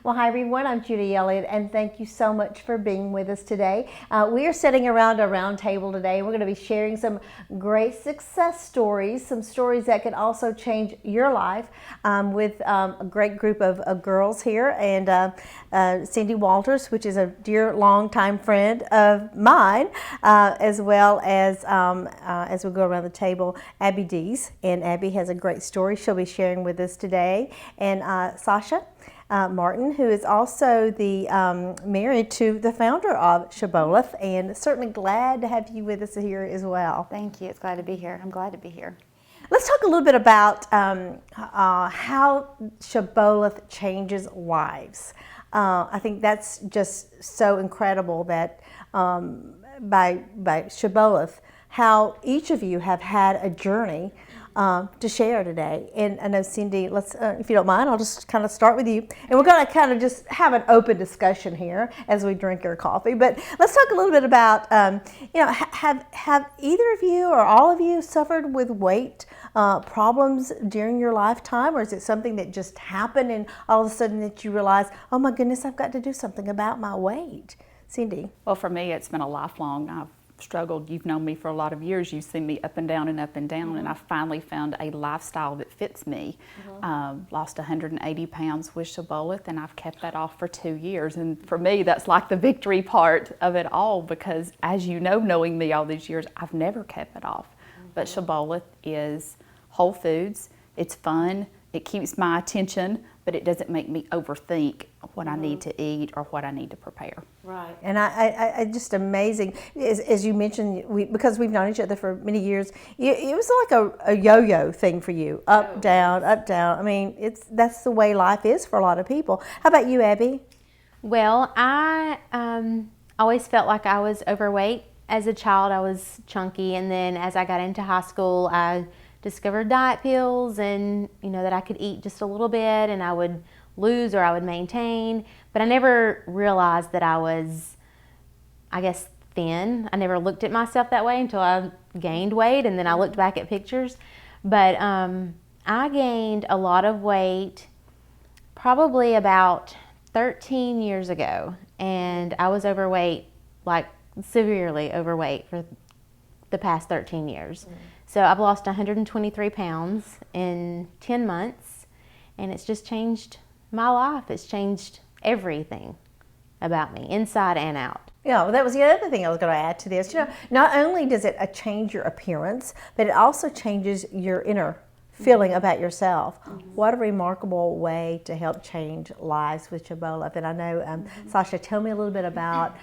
Well, hi everyone, I'm Judy Elliott, and thank you so much for being with us today. We are sitting around a round table today. We're going to be sharing some great success stories, some stories that can also change your life with a great group of girls here, and Cindy Walters, which is a dear longtime friend of mine, as well as we go around the table, Abby Dees, and Abby has a great story she'll be sharing with us today, and Sasha Martin, who is also the married to the founder of Shibboleth, and certainly glad to have you with us here as well. Thank you. It's glad to be here. I'm glad to be here. Let's talk a little bit about how Shibboleth changes lives. I think that's just so incredible that by Shibboleth, how each of you have had a journey to share today. And I know, Cindy, let's, if you don't mind, I'll just kind of start with you. And we're going to kind of just have an open discussion here as we drink our coffee. But let's talk a little bit about, have either of you or all of you suffered with weight problems during your lifetime? Or is it something that just happened and all of a sudden that you realize, oh my goodness, I've got to do something about my weight? Cindy? Well, for me, it's been a lifelong. I've struggled. You've known me for a lot of years. You've seen me up and down and up and down, and I finally found a lifestyle that fits me. Lost 180 pounds with Shibboleth, and I've kept that off for 2 years. And for me, that's like the victory part of it all, because as you know, knowing me all these years, I've never kept it off. But Shibboleth is whole foods. It's fun. It keeps my attention, but it doesn't make me overthink what I need to eat or what I need to prepare. Right. And I just amazing, as you mentioned, because we've known each other for many years, it was like a yo-yo thing for you, up, down, up, down. I mean, that's the way life is for a lot of people. How about you, Abby? Well, I always felt like I was overweight. As a child, I was chunky, and then as I got into high school, I discovered diet pills, and that I could eat just a little bit and I would lose or I would maintain, but I never realized that I was, I guess, thin. I never looked at myself that way until I gained weight, and then I looked back at pictures. But I gained a lot of weight probably about 13 years ago, and I was overweight, like severely overweight, for the past 13 years. So I've lost 123 pounds in 10 months, and it's just changed my life. It's changed everything about me, inside and out. Yeah, well, that was the other thing I was going to add to this. Not only does it change your appearance, but it also changes your inner feeling about yourself. What a remarkable way to help change lives with Shibboleth. And I know, Sasha, tell me a little bit about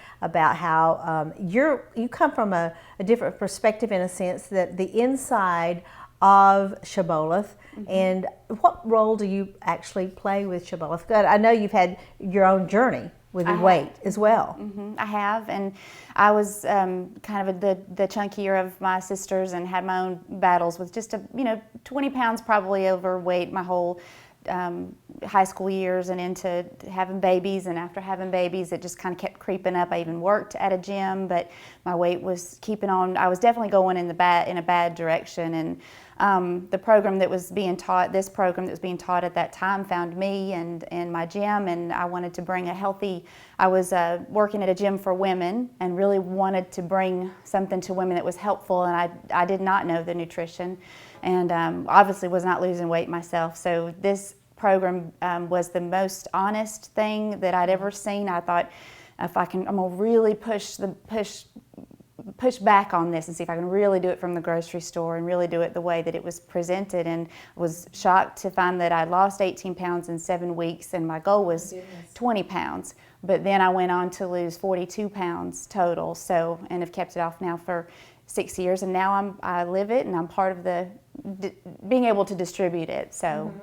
how you come from a different perspective, in a sense, that the inside of Shibboleth, and what role do you actually play with Shibboleth? Good. I know you've had your own journey with your weight as well. I have, and I was kind of the chunkier of my sisters, and had my own battles with just 20 pounds probably overweight my whole high school years and into having babies. And after having babies, it just kind of kept creeping up. I even worked at a gym, but my weight was keeping on. I was definitely going in a bad direction. And the program that was being taught, this program that was being taught at that time, found me and my gym, and I wanted to bring I was working at a gym for women and really wanted to bring something to women that was helpful, and I did not know the nutrition, and obviously was not losing weight myself. So this program was the most honest thing that I'd ever seen. I thought, I'm gonna really push back on this and see if I can really do it from the grocery store and really do it the way that it was presented, and was shocked to find that I lost 18 pounds in 7 weeks, and my goal was 20 pounds. But then I went on to lose 42 pounds total, and have kept it off now for 6 years, and now I live it, and I'm part of being able to distribute it. So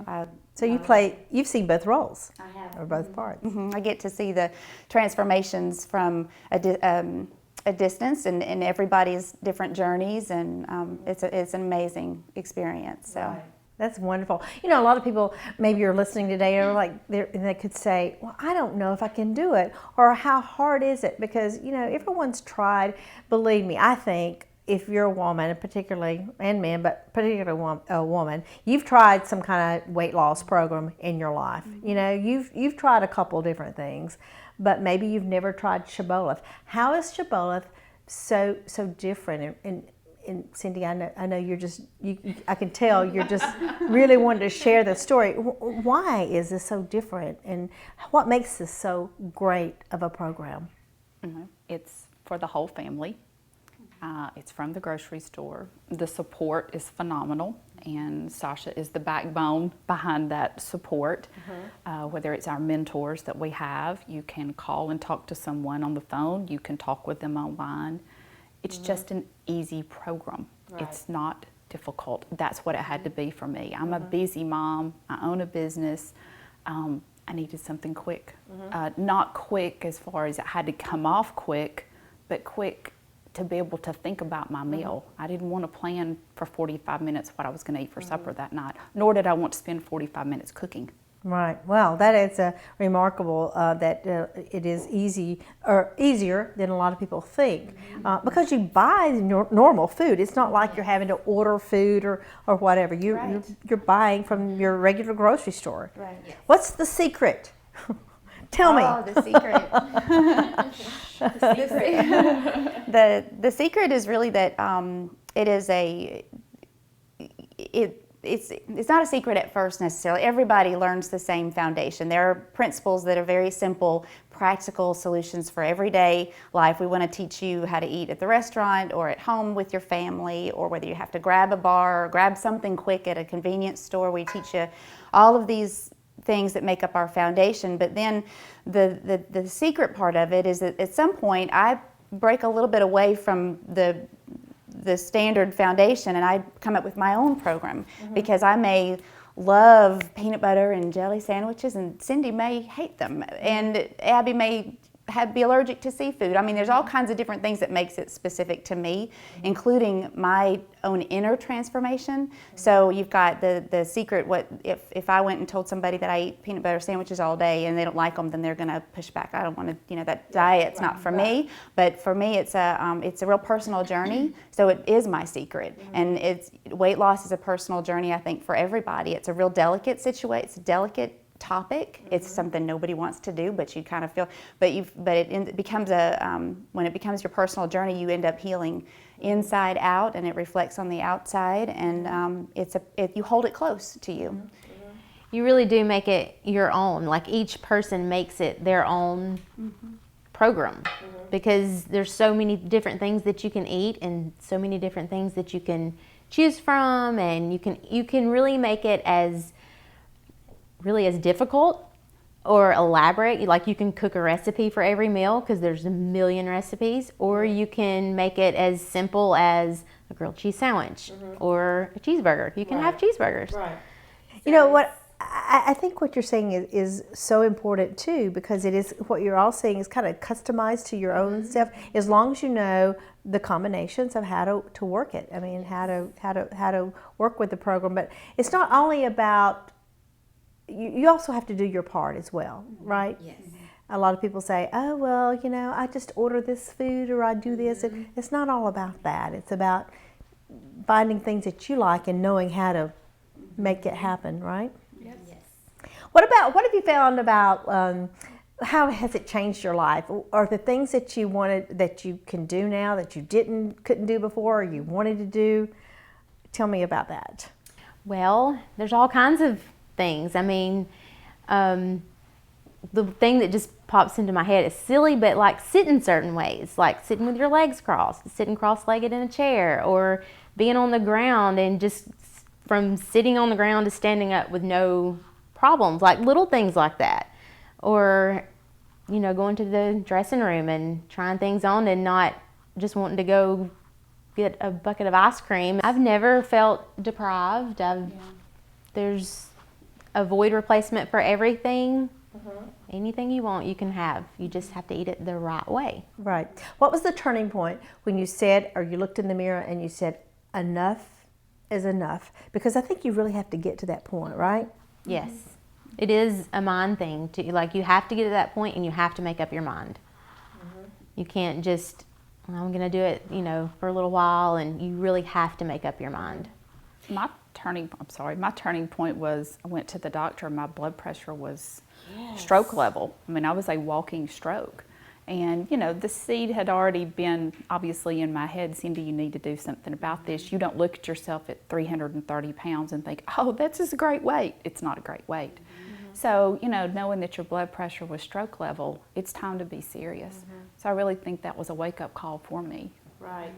You've seen both roles. I have. Or both parts. I get to see the transformations from a distance, and everybody's different journeys, and it's an amazing experience. So. Right. That's wonderful. A lot of people maybe are listening today and they could say, well, I don't know if I can do it, or how hard is it? Because everyone's tried. Believe me, I think if you're a woman, particularly, and men, but particularly a woman, you've tried some kind of weight loss program in your life. You know, you've tried a couple different things, but maybe you've never tried Shibboleth. How is Shibboleth so different? And Cindy, I know you're just, I can tell you're just really wanting to share the story. Why is this so different, and what makes this so great of a program? It's for the whole family. It's from the grocery store. The support is phenomenal, and Sasha is the backbone behind that support. Whether it's our mentors that we have, you can call and talk to someone on the phone, you can talk with them online. It's just an easy program. Right. It's not difficult. That's what it had to be for me. I'm a busy mom, I own a business. I needed something quick. Not quick as far as it had to come off quick, but quick to be able to think about my meal. I didn't want to plan for 45 minutes what I was going to eat for supper that night, nor did I want to spend 45 minutes cooking. Right. Well, that is remarkable that it is easier than a lot of people think, because you buy normal food. It's not like you're having to order food or whatever. You're buying from your regular grocery store. Right. Yes. What's the secret? Tell me. Oh, the secret. The secret is really that it is it's not a secret at first necessarily. Everybody learns the same foundation. There are principles that are very simple, practical solutions for everyday life. We want to teach you how to eat at the restaurant or at home with your family, or whether you have to grab a bar or grab something quick at a convenience store. We teach you all of these things that make up our foundation. But then the secret part of it is that at some point I break a little bit away from the standard foundation, and I come up with my own program, because I may love peanut butter and jelly sandwiches, and Cindy may hate them, and Abby may be allergic to seafood. I mean, there's all kinds of different things that makes it specific to me, including my own inner transformation. So you've got the secret. What if I went and told somebody that I eat peanut butter sandwiches all day and they don't like them, then they're going to push back. I don't want to, that diet's not for me. But for me, it's a real personal journey. So it is my secret, and weight loss is a personal journey. I think for everybody, it's a real delicate situation. It's a delicate topic. It's something nobody wants to do, but you kind of feel, but it becomes when it becomes your personal journey, you end up healing inside out, and it reflects on the outside, and you hold it close to you. You really do make it your own. Like, each person makes it their own program, because there's so many different things that you can eat and so many different things that you can choose from, and you can really make it as difficult or elaborate. Like, you can cook a recipe for every meal, because there's a million recipes, or you can make it as simple as a grilled cheese sandwich or a cheeseburger. You can have cheeseburgers. Right. You know what? I think what you're saying is so important too, because it is what you're all saying is kind of customized to your own stuff. As long as you know the combinations of how to work it. I mean, how to work with the program. But it's not only about, you also have to do your part as well, right? Yes. A lot of people say, oh, well, I just order this food, or I do this. It's not all about that. It's about finding things that you like and knowing how to make it happen, right? Yes. What have you found about, how has it changed your life? Are the things that you wanted, that you can do now that you couldn't do before, or you wanted to do? Tell me about that. Well, there's all kinds of things. I mean, the thing that just pops into my head is silly, but like sitting certain ways, like sitting with your legs crossed, sitting cross-legged in a chair, or being on the ground, and just from sitting on the ground to standing up with no problems, like little things like that. Or, going to the dressing room and trying things on, and not just wanting to go get a bucket of ice cream. I've never felt deprived. There's a void replacement for everything. Anything you want, you can have. You just have to eat it the right way. Right. What was the turning point when you said, or you looked in the mirror and you said, enough is enough? Because I think you really have to get to that point, right? Yes. It is a mind thing. You have to get to that point, and you have to make up your mind. You can't just I'm going to do it, for a little while, and you really have to make up your mind. My turning point was I went to the doctor. My blood pressure was stroke level. I mean, I was a walking stroke. And, the seed had already been obviously in my head, Cindy, you need to do something about this. You don't look at yourself at 330 pounds and think, oh, that's just a great weight. It's not a great weight. Mm-hmm. So, knowing that your blood pressure was stroke level, it's time to be serious. Mm-hmm. So I really think that was a wake-up call for me. Right.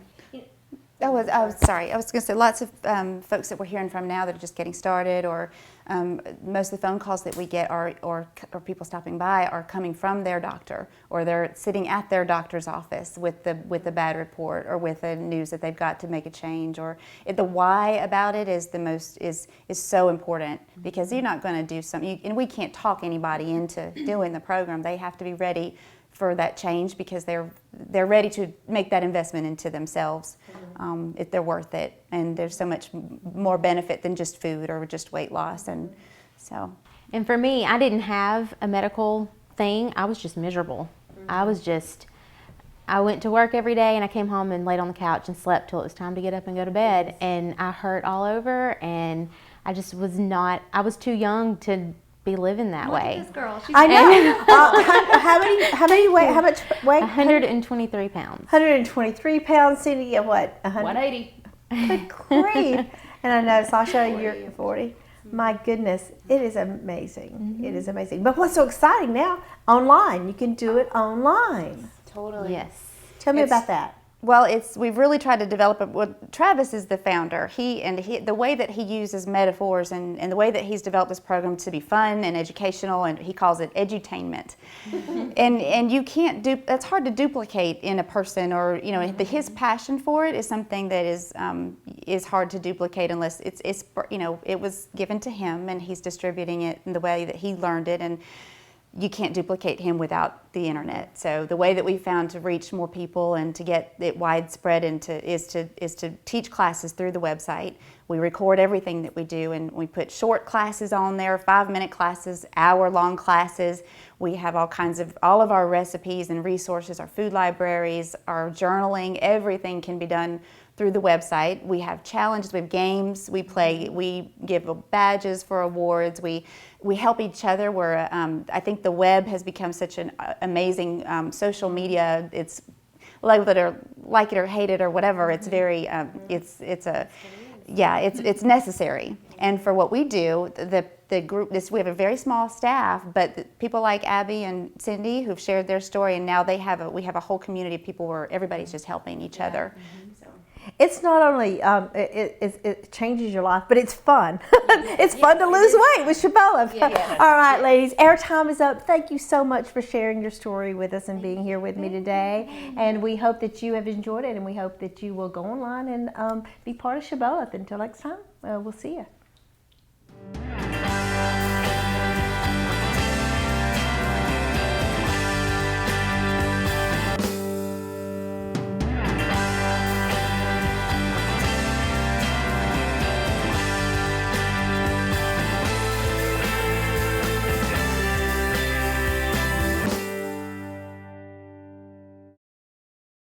I was sorry. I was going to say lots of folks that we're hearing from now that are just getting started, or most of the phone calls that we get or people stopping by are coming from their doctor, or they're sitting at their doctor's office with a bad report or with a news that they've got to make a change. Or the why about it is so important, because you're not going to do something, and we can't talk anybody into doing the program. They have to be ready for that change because they're ready to make that investment into themselves. If they're worth it, and there's so much more benefit than just food or just weight loss. And so, and for me, I didn't have a medical thing. I was just miserable. I went to work every day, and I came home and laid on the couch and slept till it was time to get up and go to bed. And I hurt all over, and I just I was too young to be living that way. Look at this girl. I know. How much weight? 123 pounds. 123 pounds. Cindy, at what? 180. Good grief. And I know, Sasha, you're 40. My goodness, it is amazing. Mm-hmm. It is amazing. But what's so exciting now? Online. You can do it online. Totally. Yes. Tell me about that. Well, we've really tried to develop it. Well, Travis is the founder. The way that he uses metaphors and the way that he's developed this program to be fun and educational, and he calls it edutainment. and you can't that's hard to duplicate in a person, or his passion for it is something that is hard to duplicate unless it was given to him, and he's distributing it in the way that he learned it, and you can't duplicate him without the internet. So the way that we found to reach more people and to get it widespread is to teach classes through the website. We record everything that we do, and we put short classes on there, 5-minute classes, hour-long classes. We have all of our recipes and resources, our food libraries, our journaling, everything can be done through the website. We have challenges, we have games, we play, we give badges for awards, we help each other. I think the web has become such an amazing social media. It's like it or hate it or whatever. It's very it's necessary. And for what we do, the group, we have a very small staff, but people like Abby and Cindy who've shared their story, and now we have a whole community of people where everybody's just helping each other. Mm-hmm. It's not only, it changes your life, but it's fun. It's fun to lose weight with Shibboleth. Yeah. All right, ladies, our time is up. Thank you so much for sharing your story with us and being here with me today. And we hope that you have enjoyed it, and we hope that you will go online and be part of Shibboleth. Until next time, we'll see you.